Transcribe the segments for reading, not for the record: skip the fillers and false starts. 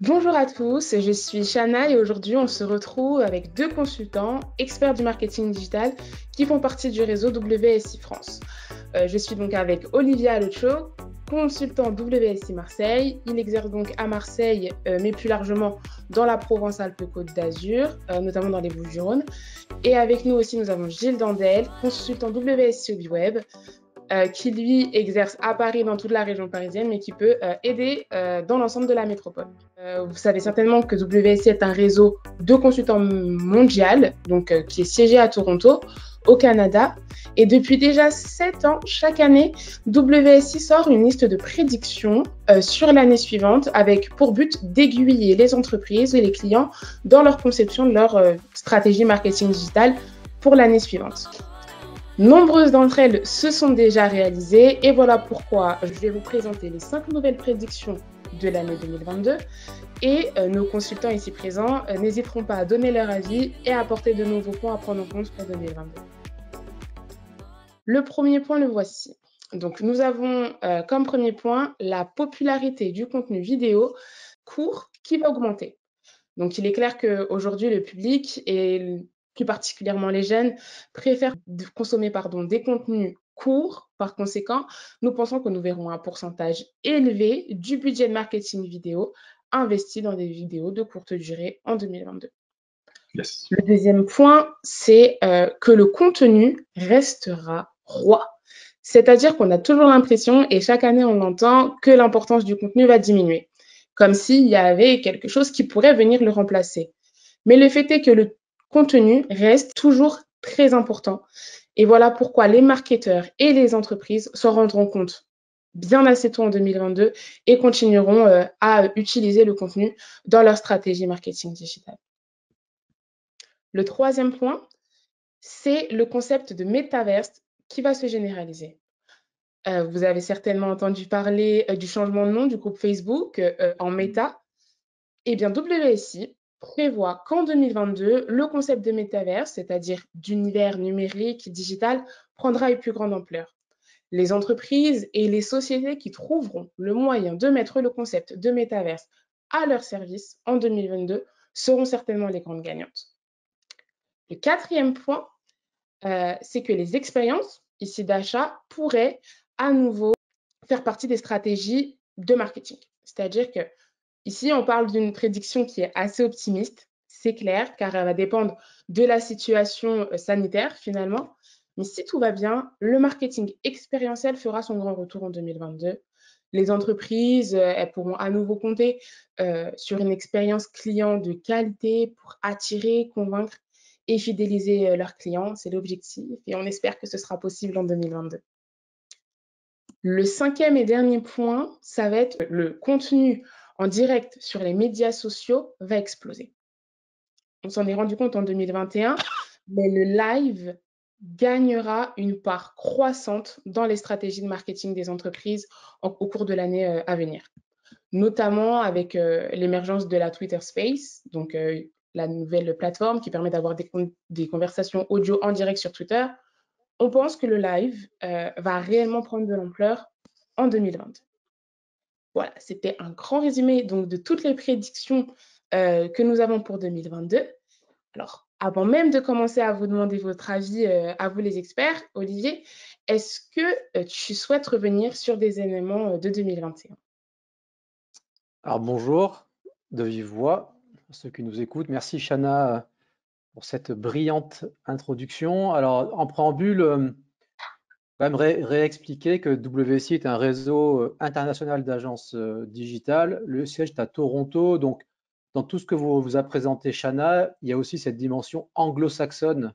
Bonjour à tous, je suis Shana et aujourd'hui on se retrouve avec deux consultants, experts du marketing digital qui font partie du réseau WSI France. Je suis donc avec Olivia Alocho, consultant WSI Marseille. Il exerce donc à Marseille, mais plus largement dans la Provence-Alpes-Côte d'Azur, notamment dans les Bouches-du-Rhône. Et avec nous aussi, nous avons Gilles Dandel, consultant WSI Obiweb, qui lui exerce à Paris dans toute la région parisienne, mais qui peut aider dans l'ensemble de la métropole. Vous savez certainement que WSI est un réseau de consultants mondial, donc qui est siégé à Toronto, au Canada. Et depuis déjà 7 ans, chaque année, WSI sort une liste de prédictions sur l'année suivante avec pour but d'aiguiller les entreprises et les clients dans leur conception de leur stratégie marketing digital pour l'année suivante. Nombreuses d'entre elles se sont déjà réalisées et voilà pourquoi je vais vous présenter les 5 nouvelles prédictions de l'année 2022 et nos consultants ici présents n'hésiteront pas à donner leur avis et à apporter de nouveaux points à prendre en compte pour 2022. Le premier point, le voici. Donc nous avons comme premier point la popularité du contenu vidéo court qui va augmenter. Donc il est clair qu'aujourd'hui le public et plus particulièrement les jeunes préfèrent consommer des contenus courts. Par conséquent, nous pensons que nous verrons un pourcentage élevé du budget de marketing vidéo investi dans des vidéos de courte durée en 2022. Yes. Le deuxième point, c'est que le contenu restera roi. C'est-à-dire qu'on a toujours l'impression, et chaque année on l'entend, que l'importance du contenu va diminuer, comme s'il y avait quelque chose qui pourrait venir le remplacer. Mais le fait est que le contenu reste toujours très important. Et voilà pourquoi les marketeurs et les entreprises s'en rendront compte bien assez tôt en 2022 et continueront à utiliser le contenu dans leur stratégie marketing digitale. Le troisième point, c'est le concept de métaverse qui va se généraliser. Vous avez certainement entendu parler du changement de nom du groupe Facebook en Meta. Eh bien, WSI prévoit qu'en 2022, le concept de métaverse, c'est-à-dire d'univers numérique, digital, prendra une plus grande ampleur. Les entreprises et les sociétés qui trouveront le moyen de mettre le concept de métaverse à leur service en 2022 seront certainement les grandes gagnantes. Le quatrième point, c'est que les expériences ici d'achat pourraient à nouveau faire partie des stratégies de marketing. C'est-à-dire que ici, on parle d'une prédiction qui est assez optimiste, c'est clair, car elle va dépendre de la situation sanitaire finalement. Mais si tout va bien, le marketing expérientiel fera son grand retour en 2022. Les entreprises, elles pourront à nouveau compter sur une expérience client de qualité pour attirer, convaincre et fidéliser leurs clients. C'est l'objectif et on espère que ce sera possible en 2022. Le cinquième et dernier point, ça va être le contenu en direct sur les médias sociaux va exploser. On s'en est rendu compte en 2021, mais le live gagnera une part croissante dans les stratégies de marketing des entreprises au cours de l'année à venir, notamment avec l'émergence de la Twitter Space, donc la nouvelle plateforme qui permet d'avoir des conversations audio en direct sur Twitter. On pense que le live va réellement prendre de l'ampleur en 2022. Voilà, c'était un grand résumé donc, de toutes les prédictions que nous avons pour 2022. Alors, avant même de commencer à vous demander votre avis, à vous les experts, Olivier, est-ce que tu souhaites revenir sur des éléments de 2021? Alors bonjour, de vive voix, à ceux qui nous écoutent. Merci Shana pour cette brillante introduction. Alors en préambule, quand même réexpliquer que WSI est un réseau international d'agences digitales. Le siège est à Toronto, donc dans tout ce que vous a présenté Shana, il y a aussi cette dimension anglo-saxonne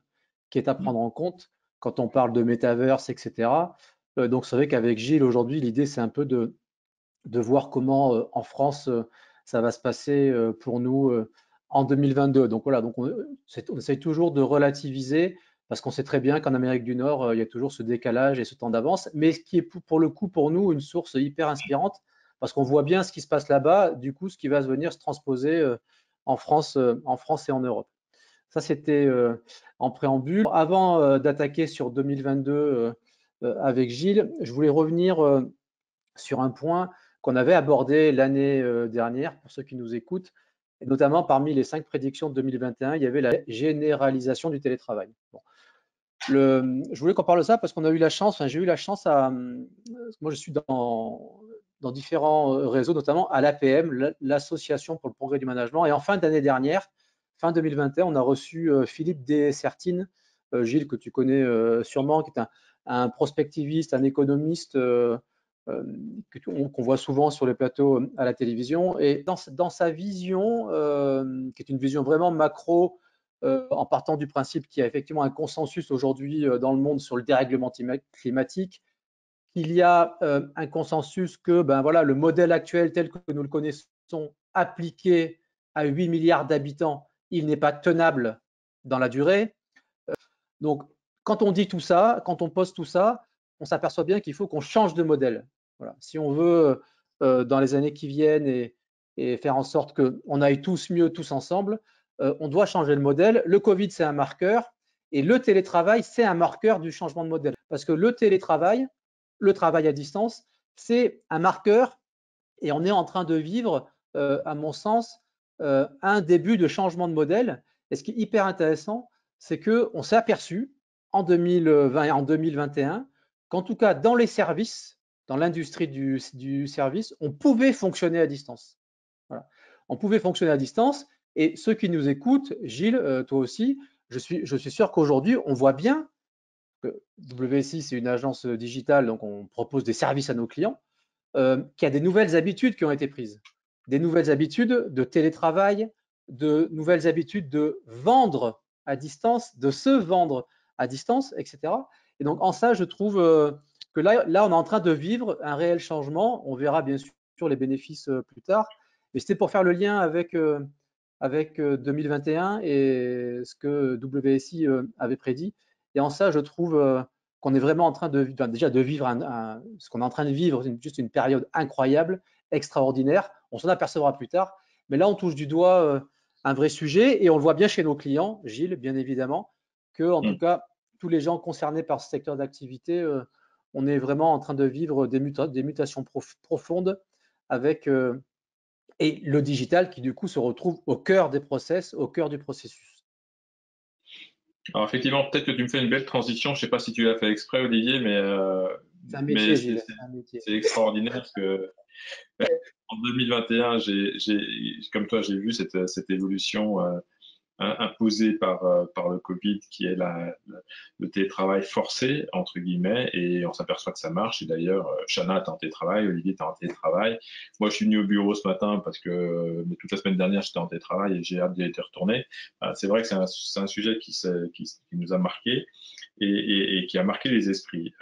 qui est à prendre en compte quand on parle de metaverse, etc. Donc c'est vrai qu'avec Gilles aujourd'hui, l'idée c'est un peu de voir comment en France ça va se passer pour nous en 2022. Donc voilà, donc on essaye toujours de relativiser parce qu'on sait très bien qu'en Amérique du Nord, il y a toujours ce décalage et ce temps d'avance, mais ce qui est pour le coup pour nous une source hyper inspirante parce qu'on voit bien ce qui se passe là-bas, du coup ce qui va venir se transposer en France et en Europe. Ça, c'était en préambule. Avant d'attaquer sur 2022 avec Gilles, je voulais revenir sur un point qu'on avait abordé l'année dernière, pour ceux qui nous écoutent. Et notamment, parmi les 5 prédictions de 2021, il y avait la généralisation du télétravail. Bon. Je voulais qu'on parle de ça parce qu'on a eu la chance, enfin, j'ai eu la chance moi je suis dans différents réseaux, notamment à l'APM, l'Association pour le progrès du management. Et en fin d'année dernière, fin 2021, on a reçu Philippe Dessertine, Gilles, que tu connais sûrement, qui est un prospectiviste, un économiste qu'on voit souvent sur les plateaux à la télévision. Et dans sa vision, qui est une vision vraiment macro, en partant du principe qu'il y a effectivement un consensus aujourd'hui dans le monde sur le dérèglement climatique, qu'il y a un consensus que ben voilà, le modèle actuel tel que nous le connaissons, appliqué à 8 milliards d'habitants, il n'est pas tenable dans la durée. Donc, quand on dit tout ça, quand on pose tout ça, on s'aperçoit bien qu'il faut qu'on change de modèle. Voilà. Si on veut, dans les années qui viennent, et faire en sorte qu'on aille tous mieux, tous ensemble, on doit changer le modèle. Le Covid, c'est un marqueur, et le télétravail, c'est un marqueur du changement de modèle. Parce que le télétravail, le travail à distance, c'est un marqueur, et on est en train de vivre, à mon sens, un début de changement de modèle. Et ce qui est hyper intéressant, c'est qu'on s'est aperçu en 2020 et en 2021 qu'en tout cas dans les services, dans l'industrie du service, on pouvait fonctionner à distance. Voilà. On pouvait fonctionner à distance, et ceux qui nous écoutent, Gilles, toi aussi, je suis sûr qu'aujourd'hui, on voit bien que WSI, c'est une agence digitale, donc on propose des services à nos clients, qu'il y a des nouvelles habitudes qui ont été prises. Des nouvelles habitudes de télétravail, de nouvelles habitudes de vendre à distance, de se vendre à distance, etc. Et donc, en ça, je trouve que là, on est en train de vivre un réel changement. On verra bien sûr les bénéfices plus tard. Mais c'était pour faire le lien avec 2021 et ce que WSI avait prédit. Et en ça, je trouve qu'on est vraiment en train déjà de vivre ce qu'on est en train de vivre, juste une période incroyable, extraordinaire. On s'en apercevra plus tard. Mais là, on touche du doigt un vrai sujet, et on le voit bien chez nos clients, Gilles, bien évidemment, que en tout cas, tous les gens concernés par ce secteur d'activité, on est vraiment en train de vivre des mutations profondes avec et le digital qui du coup se retrouve au cœur des process, au cœur du processus. Alors effectivement, peut-être que tu me fais une belle transition. Je sais pas si tu l'as fait exprès, Olivier, C'est un mais métier, Gilles, c'est un métier. c'est extraordinaire parce que en 2021, comme toi, j'ai vu cette évolution imposée par le Covid, qui est le télétravail forcé, entre guillemets, et on s'aperçoit que ça marche. Et d'ailleurs, Chana est en télétravail, Olivier est en télétravail. Moi, je suis venu au bureau ce matin parce que mais toute la semaine dernière, j'étais en télétravail et j'ai hâte d'y être retourné. C'est vrai que c'est un sujet qui nous a marqué et qui a marqué les esprits.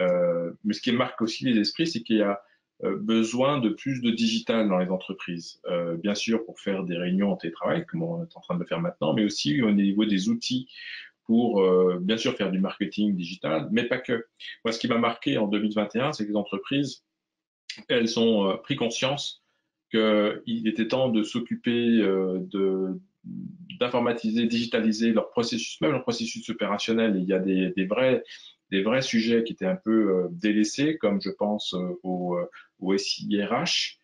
Mais ce qui marque aussi les esprits, c'est qu'il y a besoin de plus de digital dans les entreprises. Bien sûr, pour faire des réunions en télétravail, comme on est en train de le faire maintenant, mais aussi au niveau des outils pour, bien sûr, faire du marketing digital, mais pas que. Moi, ce qui m'a marqué en 2021, c'est que les entreprises, elles ont pris conscience qu'il était temps de s'occuper d'informatiser, digitaliser leur processus, même leur processus opérationnel. Il y a des vrais sujets qui étaient un peu délaissés, comme je pense au SIRH,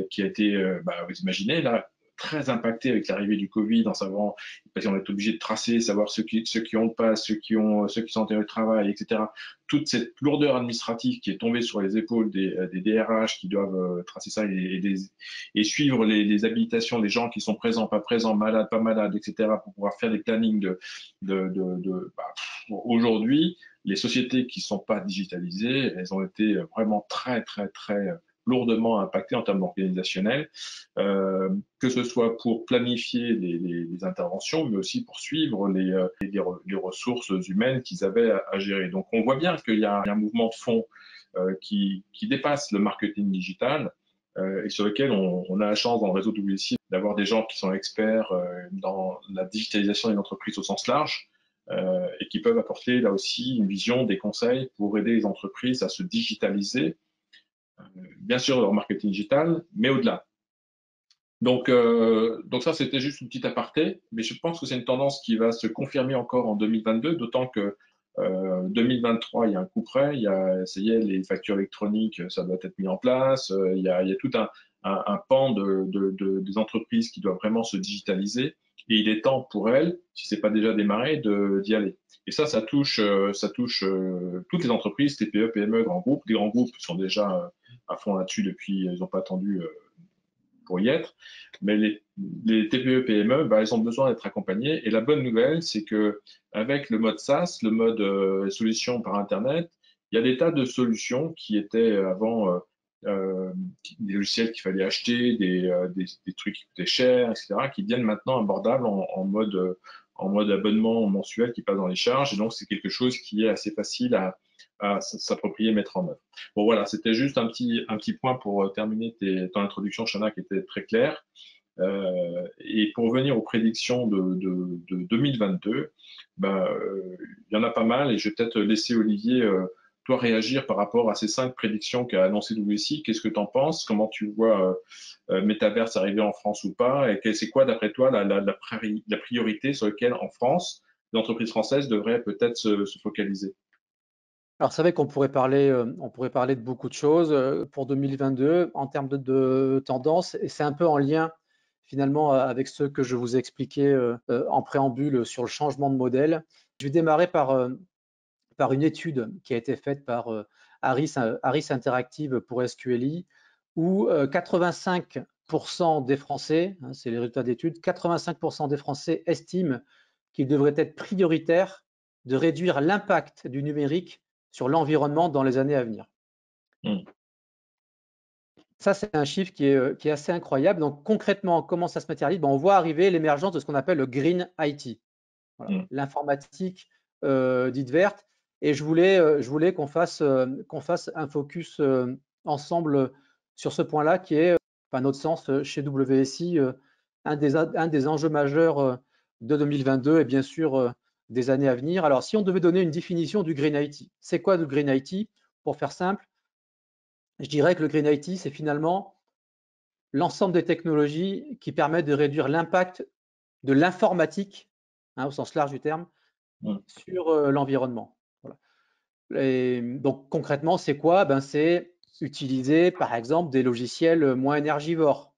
qui a été, vous imaginez, là, très impacté avec l'arrivée du Covid, en savoir, parce qu'on est obligé de tracer, savoir ceux qui ont le pass, ceux qui sont en télétravail, etc. Toute cette lourdeur administrative qui est tombée sur les épaules des DRH qui doivent tracer ça et suivre les habilitations des gens qui sont présents, pas présents, malades, pas malades, etc. pour pouvoir faire des plannings aujourd'hui, les sociétés qui sont pas digitalisées, elles ont été vraiment très, très, très lourdement impactées en termes organisationnels, que ce soit pour planifier les interventions, mais aussi pour suivre les ressources humaines qu'ils avaient à gérer. Donc on voit bien qu'il y a un mouvement de fond qui dépasse le marketing digital et sur lequel on a la chance dans le réseau WSI d'avoir des gens qui sont experts dans la digitalisation des entreprises au sens large et qui peuvent apporter là aussi une vision, des conseils pour aider les entreprises à se digitaliser, bien sûr leur marketing digital, mais au-delà. Donc ça, c'était juste une petite aparté, mais je pense que c'est une tendance qui va se confirmer encore en 2022, d'autant que 2023, il y a un coup près, ça y est, les factures électroniques, ça doit être mis en place, il y a tout un pan des entreprises qui doivent vraiment se digitaliser, et il est temps pour elles, si c'est pas déjà démarré, d'y aller. Et ça touche toutes les entreprises, TPE, PME, grands groupes. Les grands groupes sont déjà à fond là-dessus depuis, ils n'ont pas attendu pour y être. Mais les TPE, PME, bah, elles ont besoin d'être accompagnées. Et la bonne nouvelle, c'est que avec le mode SaaS, le mode solution par Internet, il y a des tas de solutions qui étaient avant des logiciels qu'il fallait acheter, des trucs qui coûtaient cher, etc., qui deviennent maintenant abordables en mode abonnement mensuel qui passe dans les charges. Et donc, c'est quelque chose qui est assez facile à s'approprier, mettre en œuvre. Bon, voilà, c'était juste un petit point pour terminer ton introduction, Chana, qui était très claire. Et pour revenir aux prédictions de 2022, ben, il y en a pas mal et je vais peut-être laisser Olivier, toi, réagir par rapport à ces 5 prédictions qu'a annoncé WSI. Qu'est-ce que tu en penses? Comment tu vois Metaverse arriver en France ou pas? Et c'est quoi, d'après toi, la priorité sur laquelle, en France, l'entreprise française devrait peut-être se focaliser? Alors, c'est vrai qu'on pourrait parler de beaucoup de choses pour 2022 en termes de tendance, et c'est un peu en lien finalement avec ce que je vous ai expliqué en préambule sur le changement de modèle. Je vais démarrer par une étude qui a été faite par Harris Interactive pour SQLI, où 85% des Français, c'est les résultats d'études, 85% des Français estiment qu'il devrait être prioritaire de réduire l'impact du numérique sur l'environnement dans les années à venir. Ça, c'est un chiffre qui est assez incroyable. Donc, concrètement, comment ça se matérialise? On voit arriver l'émergence de ce qu'on appelle le Green IT, voilà, l'informatique dite verte. Et je voulais qu'on fasse un focus ensemble sur ce point-là, qui est, à notre sens, chez WSI, un des enjeux majeurs de 2022 et bien sûr des années à venir. Alors, si on devait donner une définition du Green IT, c'est quoi le Green IT? Pour faire simple, je dirais que le Green IT, c'est finalement l'ensemble des technologies qui permettent de réduire l'impact de l'informatique, au sens large du terme, sur l'environnement. Voilà. Et donc concrètement, c'est quoi? C'est utiliser par exemple des logiciels moins énergivores,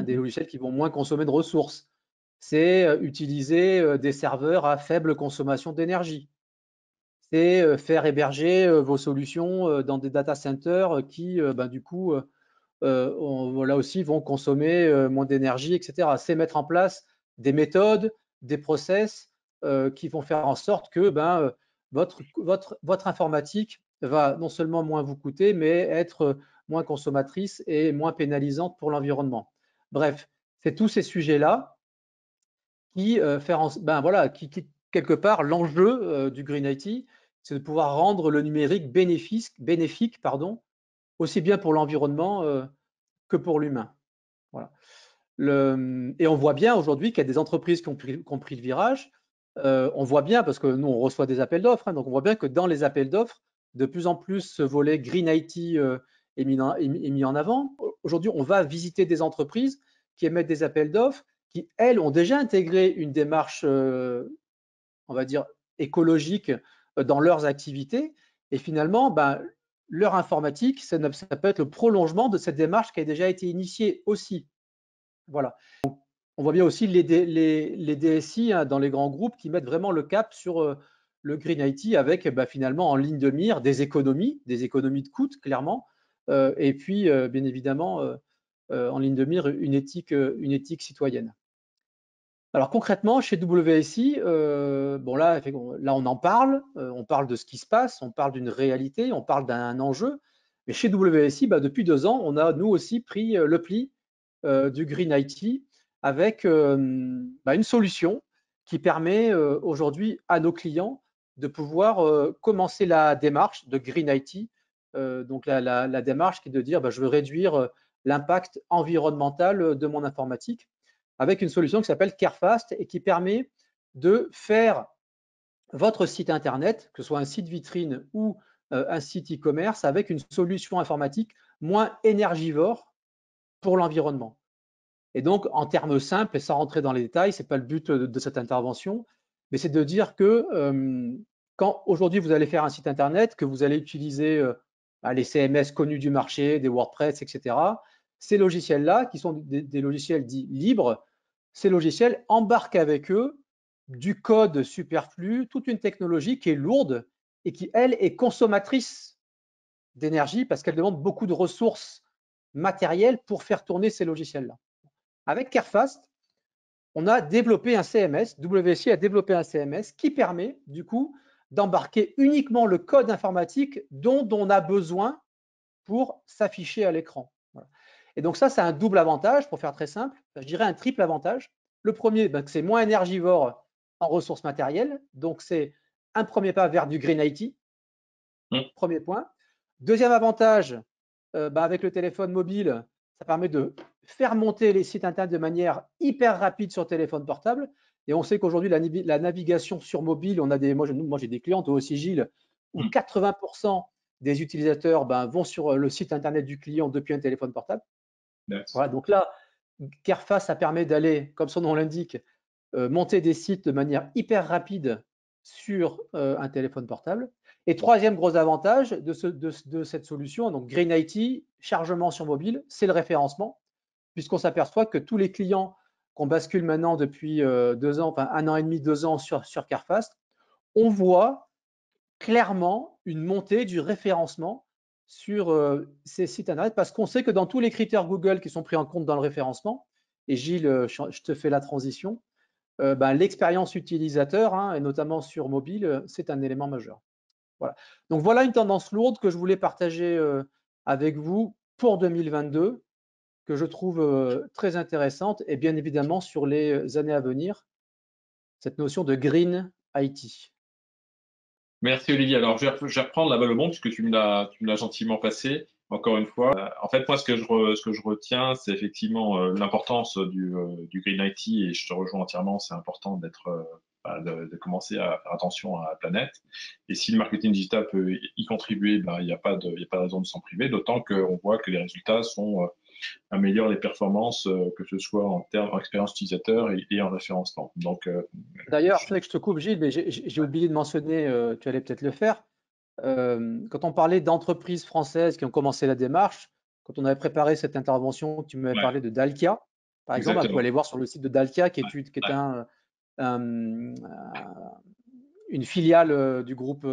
des logiciels qui vont moins consommer de ressources. C'est utiliser des serveurs à faible consommation d'énergie. C'est faire héberger vos solutions dans des data centers qui, du coup, là aussi, vont consommer moins d'énergie, etc. C'est mettre en place des méthodes, des process qui vont faire en sorte que votre informatique va non seulement moins vous coûter, mais être moins consommatrice et moins pénalisante pour l'environnement. Bref, c'est tous ces sujets-là qui qui quelque part, l'enjeu du Green IT, c'est de pouvoir rendre le numérique bénéfique, aussi bien pour l'environnement que pour l'humain. Voilà. Et on voit bien aujourd'hui qu'il y a des entreprises qui ont pris le virage. On voit bien, parce que nous, on reçoit des appels d'offres, donc on voit bien que dans les appels d'offres, de plus en plus, ce volet Green IT est mis en avant. Aujourd'hui, on va visiter des entreprises qui émettent des appels d'offres, qui, elles, ont déjà intégré une démarche, on va dire, écologique dans leurs activités. Et finalement, leur informatique, ça peut être le prolongement de cette démarche qui a déjà été initiée aussi. Voilà. On voit bien aussi les DSI dans les grands groupes qui mettent vraiment le cap sur le Green IT avec finalement en ligne de mire des économies de coûts, clairement, et puis bien évidemment en ligne de mire une éthique citoyenne. Alors concrètement, chez WSI, là on en parle, on parle de ce qui se passe, on parle d'une réalité, on parle d'un enjeu. Mais chez WSI, depuis 2 ans, on a nous aussi pris le pli du Green IT avec une solution qui permet aujourd'hui à nos clients de pouvoir commencer la démarche de Green IT. Donc la démarche qui est de dire je veux réduire l'impact environnemental de mon informatique, avec une solution qui s'appelle Carefast et qui permet de faire votre site internet, que ce soit un site vitrine ou un site e-commerce, avec une solution informatique moins énergivore pour l'environnement. Et donc, en termes simples, et sans rentrer dans les détails, ce n'est pas le but de cette intervention, mais c'est de dire que quand aujourd'hui vous allez faire un site internet, que vous allez utiliser les CMS connus du marché, des WordPress, etc., ces logiciels-là, qui sont des logiciels dits libres, ces logiciels embarquent avec eux du code superflu, toute une technologie qui est lourde et qui, elle, est consommatrice d'énergie parce qu'elle demande beaucoup de ressources matérielles pour faire tourner ces logiciels-là. Avec Carefast, on a développé un CMS, WSI a développé un CMS qui permet du coup d'embarquer uniquement le code informatique dont on a besoin pour s'afficher à l'écran. Voilà. Et donc ça, c'est un double avantage, pour faire très simple, je dirais un triple avantage. Le premier, c'est moins énergivore en ressources matérielles, donc c'est un premier pas vers du Green IT, premier point. Deuxième avantage, avec le téléphone mobile, ça permet de faire monter les sites internet de manière hyper rapide sur téléphone portable. Et on sait qu'aujourd'hui, la navigation sur mobile, moi j'ai des clients, toi aussi Gilles, où 80% des utilisateurs vont sur le site internet du client depuis un téléphone portable. Voilà, donc là, Carefast, ça permet d'aller, comme son nom l'indique, monter des sites de manière hyper rapide sur un téléphone portable. Et troisième gros avantage de cette solution, donc Green IT, chargement sur mobile, c'est le référencement, puisqu'on s'aperçoit que tous les clients qu'on bascule maintenant depuis 2 ans, enfin 1 an et demi, 2 ans sur Carefast, on voit clairement une montée du référencement sur ces sites internet, parce qu'on sait que dans tous les critères Google qui sont pris en compte dans le référencement, et Gilles, je te fais la transition, l'expérience utilisateur, et notamment sur mobile, c'est un élément majeur. Voilà. Donc voilà une tendance lourde que je voulais partager avec vous pour 2022, que je trouve très intéressante, et bien évidemment sur les années à venir, cette notion de Green IT. Merci Olivier. Alors je vais reprendre la balle au bon puisque tu me l'as gentiment passé. Encore une fois, en fait moi ce que je retiens, c'est effectivement l'importance du Green IT, et je te rejoins entièrement. C'est important de commencer à faire attention à la planète. Et si le marketing digital peut y contribuer, il n'y a pas de raison de s'en priver. D'autant qu'on voit que les résultats améliorent les performances, que ce soit en termes d'expérience utilisateur et en référencement. Donc d'ailleurs, je sais que je te coupe Gilles, mais j'ai oublié de mentionner, tu allais peut-être le faire. Quand on parlait d'entreprises françaises qui ont commencé la démarche, quand on avait préparé cette intervention, tu m'avais parlé de Dalkia, par exemple. Vous pouvez aller voir sur le site de Dalkia, qui est une filiale du groupe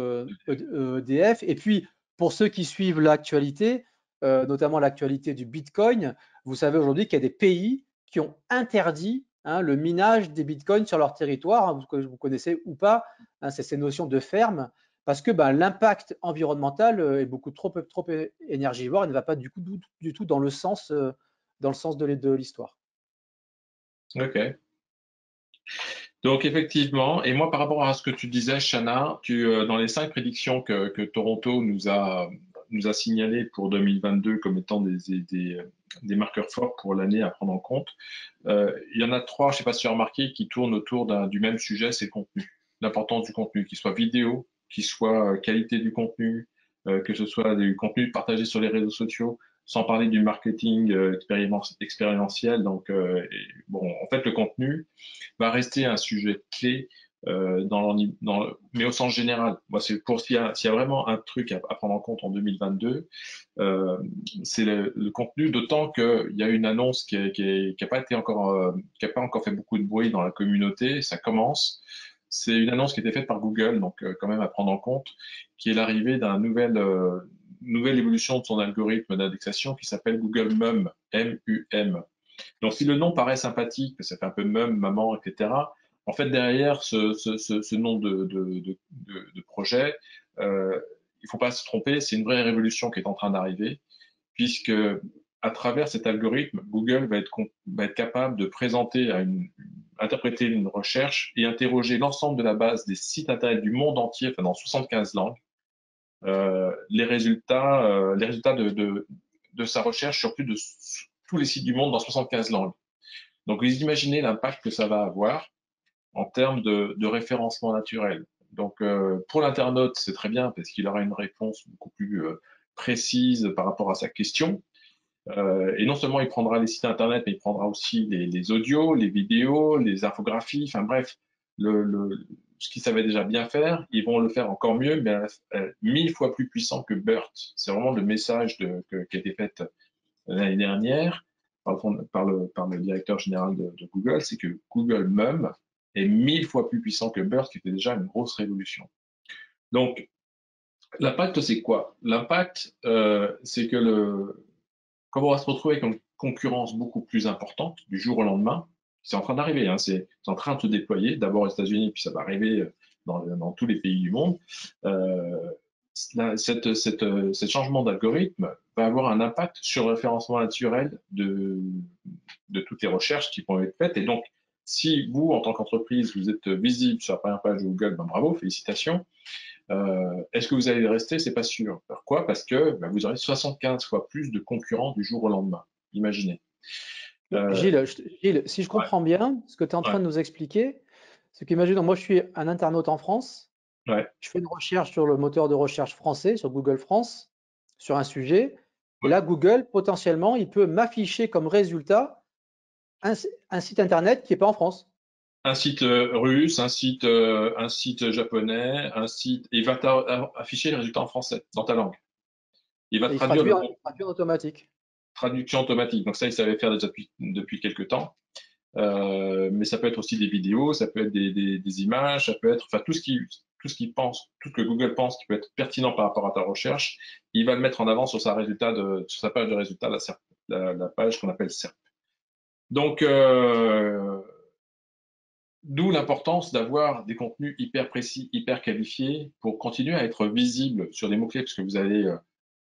EDF. Et puis, pour ceux qui suivent l'actualité, notamment l'actualité du Bitcoin, vous savez aujourd'hui qu'il y a des pays qui ont interdit le minage des bitcoins sur leur territoire, que vous connaissez ou pas, c'est ces notions de ferme, parce que l'impact environnemental est beaucoup trop énergivore et ne va pas du tout dans le sens de l'histoire. Ok. Donc effectivement, et moi par rapport à ce que tu disais, Chana, dans les 5 prédictions que Toronto nous a signalées pour 2022 comme étant des marqueurs forts pour l'année à prendre en compte, il y en a 3, je ne sais pas si tu as remarqué, qui tournent autour du même sujet, c'est le contenu, l'importance du contenu, qu'il soit vidéo, qu'il soit qualité du contenu, que ce soit du contenu partagé sur les réseaux sociaux, sans parler du marketing expérientiel. Donc, en fait, le contenu va rester un sujet clé mais au sens général. Moi, c'est pour s'il y a vraiment un truc à prendre en compte en 2022, c'est le contenu. D'autant qu'il y a une annonce qui a pas encore fait beaucoup de bruit dans la communauté. Ça commence. C'est une annonce qui a été faite par Google, donc quand même à prendre en compte, qui est l'arrivée nouvelle évolution de son algorithme d'indexation qui s'appelle Google MUM, M-U-M. Donc, si le nom paraît sympathique, que ça fait un peu mum, maman, etc., en fait, derrière ce nom de projet, il faut pas se tromper, c'est une vraie révolution qui est en train d'arriver, puisque à travers cet algorithme, Google va être capable de interpréter une recherche et interroger l'ensemble de la base des sites internet du monde entier, enfin dans 75 langues, les résultats de sa recherche sur plus de tous les sites du monde dans 75 langues. Donc, vous imaginez l'impact que ça va avoir en termes de référencement naturel. Donc, pour l'internaute, c'est très bien parce qu'il aura une réponse beaucoup plus précise par rapport à sa question. Et non seulement il prendra les sites internet, mais il prendra aussi les audios, les vidéos, les infographies. Enfin bref, ce qu'ils savaient déjà bien faire, ils vont le faire encore mieux, mais 1000 fois plus puissant que BERT. C'est vraiment le message qui a été fait l'année dernière par le directeur général de Google, c'est que Google Mum est 1000 fois plus puissant que BERT, qui était déjà une grosse révolution. Donc, l'impact, c'est quoi? L'impact, c'est que comme on va se retrouver avec une concurrence beaucoup plus importante du jour au lendemain, c'est en train d'arriver, hein, c'est en train de se déployer, d'abord aux États-Unis, puis ça va arriver dans tous les pays du monde. Ce changement d'algorithme va avoir un impact sur le référencement naturel de toutes les recherches qui vont être faites. Et donc, si vous, en tant qu'entreprise, vous êtes visible sur la première page de Google, ben bravo, félicitations. Est-ce que vous allez rester? C'est pas sûr. Pourquoi? Parce que ben, vous aurez 75 fois plus de concurrents du jour au lendemain. Imaginez. Gilles, si je comprends bien, ce que tu es en train de nous expliquer, c'est qu'imagine, moi je suis un internaute en France, je fais une recherche sur le moteur de recherche français, sur Google France, sur un sujet. Là, Google, potentiellement, il peut m'afficher comme résultat un site internet qui n'est pas en France. Un site russe, un site japonais, il va afficher les résultats en français, dans ta langue. Il va traduire traduire automatique. Traduction automatique. Donc ça, il savait faire déjà depuis quelques temps. Mais ça peut être aussi des vidéos, ça peut être des images, ça peut être, enfin, tout ce que Google pense qui peut être pertinent par rapport à ta recherche, il va le mettre en avant sur sa page de résultats, la page qu'on appelle SERP. Donc, d'où l'importance d'avoir des contenus hyper précis, hyper qualifiés pour continuer à être visible sur des mots-clés, parce que vous allez,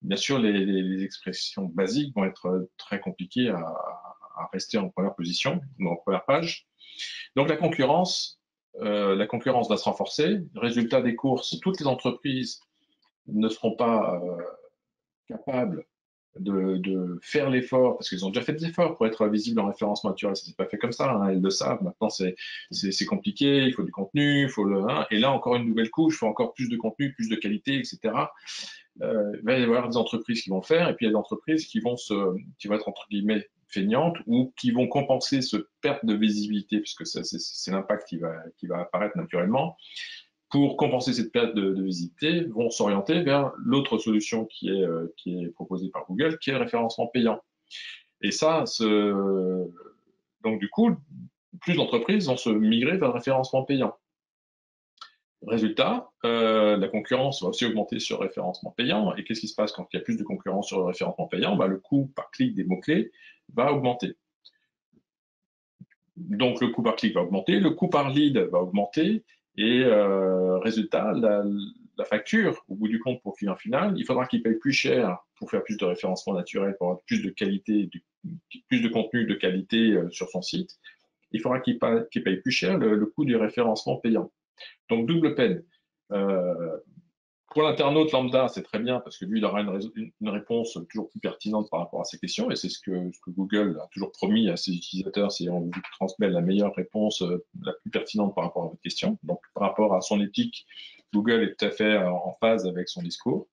bien sûr, les expressions basiques vont être très compliquées à rester en première position, ou en première page. Donc la concurrence va se renforcer. Résultat des courses, toutes les entreprises ne seront pas capables de faire l'effort, parce qu'ils ont déjà fait des efforts pour être visibles en référencement naturel. Ça s'est pas fait comme ça, hein, elles le savent. Maintenant, c'est compliqué, il faut du contenu, il faut et là, encore une nouvelle couche, il faut encore plus de contenu, plus de qualité, etc. Il va y avoir des entreprises qui vont le faire, et puis il y a des entreprises qui vont être entre guillemets feignantes ou qui vont compenser ce perte de visibilité, puisque c'est l'impact qui va apparaître naturellement. Pour compenser cette perte de visibilité, vont s'orienter vers l'autre solution qui est proposée par Google, qui est le référencement payant. Et ça, donc du coup, plus d'entreprises vont se migrer vers le référencement payant. Résultat, la concurrence va aussi augmenter sur le référencement payant. Et qu'est-ce qui se passe quand il y a plus de concurrence sur le référencement payant? Bah, le coût par clic des mots-clés va augmenter. Donc le coût par clic va augmenter, le coût par lead va augmenter, et résultat, la facture, au bout du compte pour le client final, il faudra qu'il paye plus cher pour faire plus de référencement naturel, pour avoir plus de qualité, plus de contenu de qualité sur son site. Il faudra qu'il paye plus cher le coût du référencement payant. Donc double peine. Pour l'internaute lambda, c'est très bien parce que lui, il aura une réponse toujours plus pertinente par rapport à ces questions, et c'est ce que Google a toujours promis à ses utilisateurs, c'est on vous transmet la meilleure réponse, la plus pertinente par rapport à votre question. Donc, par rapport à son éthique, Google est tout à fait en phase avec son discours.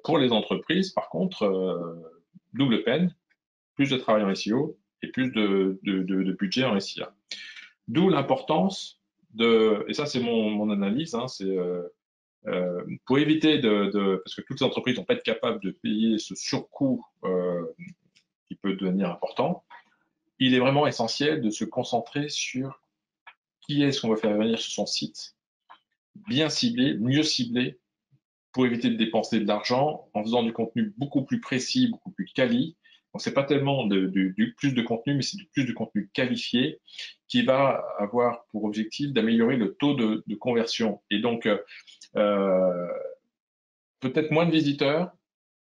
Pour les entreprises, par contre, double peine, plus de travail en SEO et plus de budget en SIA. D'où l'importance et ça c'est mon analyse, hein, c'est pour éviter parce que toutes les entreprises vont pas être capables de payer ce surcoût qui peut devenir important, il est vraiment essentiel de se concentrer sur qui est-ce qu'on va faire venir sur son site, bien ciblé, mieux ciblé, pour éviter de dépenser de l'argent en faisant du contenu beaucoup plus précis, beaucoup plus quali. Donc c'est pas tellement du plus de contenu, mais c'est du plus de contenu qualifié qui va avoir pour objectif d'améliorer le taux de conversion. Et donc peut-être moins de visiteurs,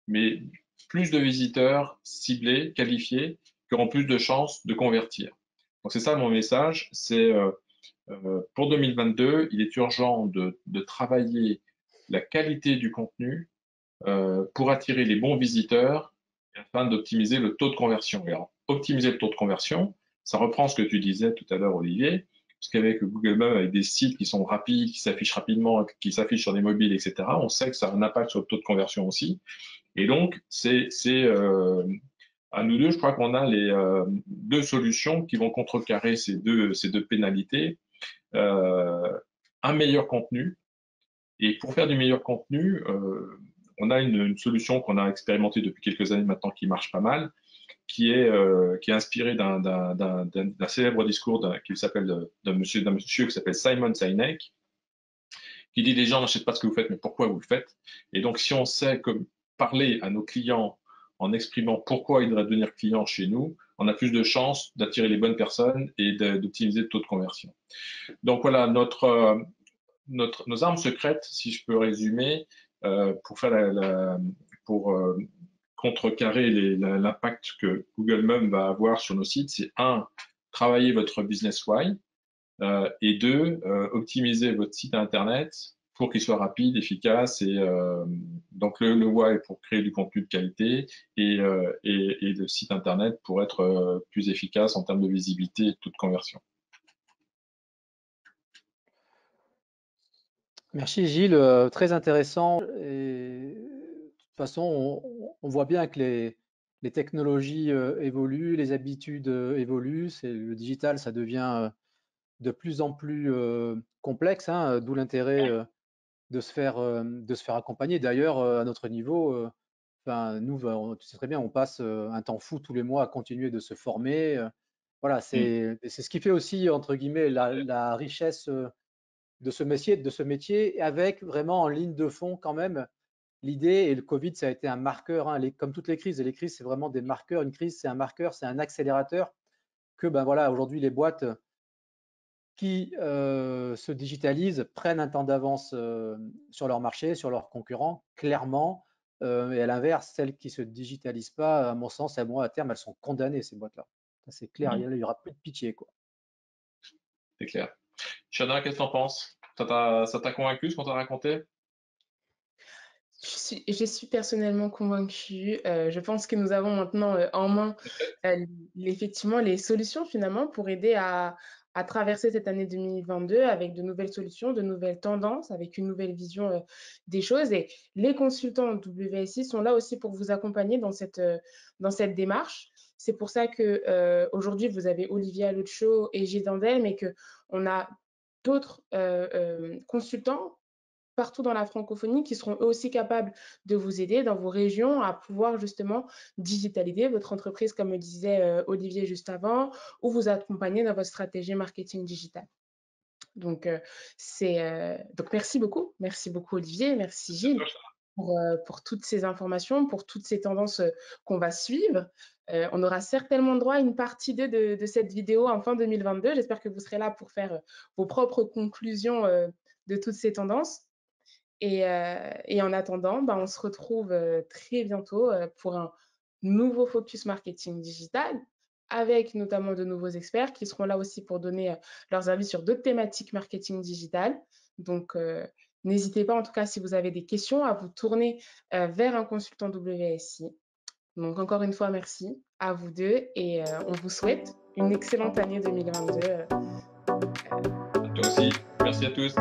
mais plus de visiteurs ciblés, qualifiés, qui auront plus de chances de convertir. Donc c'est ça mon message, c'est pour 2022, il est urgent de travailler la qualité du contenu pour attirer les bons visiteurs afin d'optimiser le taux de conversion. Et alors, optimiser le taux de conversion, ça reprend ce que tu disais tout à l'heure, Olivier, parce qu'avec Google Maps, avec des sites qui sont rapides, qui s'affichent rapidement, qui s'affichent sur des mobiles, etc., on sait que ça a un impact sur le taux de conversion aussi. Et donc, à nous deux, je crois qu'on a les deux solutions qui vont contrecarrer ces deux pénalités. un meilleur contenu. Et pour faire du meilleur contenu, on a une solution qu'on a expérimentée depuis quelques années maintenant qui marche pas mal, qui est inspirée d'un célèbre discours qui s'appelle d'un monsieur qui s'appelle Simon Sinek, qui dit les gens n'achètent pas ce que vous faites, mais pourquoi vous le faites. Et donc, si on sait parler à nos clients en exprimant pourquoi ils devraient devenir clients chez nous, on a plus de chances d'attirer les bonnes personnes et d'optimiser le taux de conversion. Donc voilà, nos armes secrètes, si je peux résumer, pour faire pour contrecarrer l'impact que Google Mum va avoir sur nos sites, c'est travailler votre business why, et deux, optimiser votre site internet pour qu'il soit rapide, efficace, et donc le why pour créer du contenu de qualité, et le site internet pour être plus efficace en termes de visibilité et de taux de conversion. Merci Gilles, très intéressant. Et, de toute façon, on voit bien que les technologies évoluent, les habitudes évoluent. Le digital, ça devient de plus en plus complexe, hein, d'où l'intérêt de se faire accompagner. D'ailleurs, à notre niveau, enfin, nous, tu sais très bien, on passe un temps fou tous les mois à continuer de se former. Voilà, c'est ce qui fait aussi, entre guillemets, la richesse de ce métier, avec vraiment en ligne de fond quand même l'idée, et le Covid, ça a été un marqueur, hein, comme toutes les crises, et les crises, c'est vraiment des marqueurs. Une crise, c'est un marqueur, c'est un accélérateur que, ben voilà, aujourd'hui, les boîtes qui se digitalisent prennent un temps d'avance sur leur marché, sur leurs concurrents, clairement. Et à l'inverse, celles qui ne se digitalisent pas, à mon sens, à terme, elles sont condamnées, ces boîtes-là. C'est clair, il n'y aura plus de pitié, quoi. C'est clair. Shana, qu'est-ce que t'en penses? Ça t'a convaincu ce qu'on t'a raconté? Je suis personnellement convaincue. Je pense que nous avons maintenant en main effectivement les solutions finalement pour aider à traverser cette année 2022 avec de nouvelles solutions, de nouvelles tendances, avec une nouvelle vision des choses. Et les consultants WSI sont là aussi pour vous accompagner dans cette démarche. C'est pour ça que aujourd'hui vous avez Olivier Alotcho et Gilles Dandel, mais qu'on a d'autres consultants partout dans la francophonie qui seront eux aussi capables de vous aider dans vos régions à pouvoir justement digitaliser votre entreprise, comme le disait Olivier juste avant, ou vous accompagner dans votre stratégie marketing digital. Donc, donc merci beaucoup Olivier, merci Gilles pour toutes ces informations, pour toutes ces tendances qu'on va suivre. On aura certainement droit à une partie 2 de cette vidéo en fin 2022. J'espère que vous serez là pour faire vos propres conclusions de toutes ces tendances. Et en attendant, on se retrouve très bientôt pour un nouveau focus marketing digital avec notamment de nouveaux experts qui seront là aussi pour donner leurs avis sur d'autres thématiques marketing digital. Donc, n'hésitez pas, en tout cas, si vous avez des questions, à vous tourner vers un consultant WSI. Donc, encore une fois, merci à vous deux et on vous souhaite une excellente année 2022. Toi aussi. Merci à tous.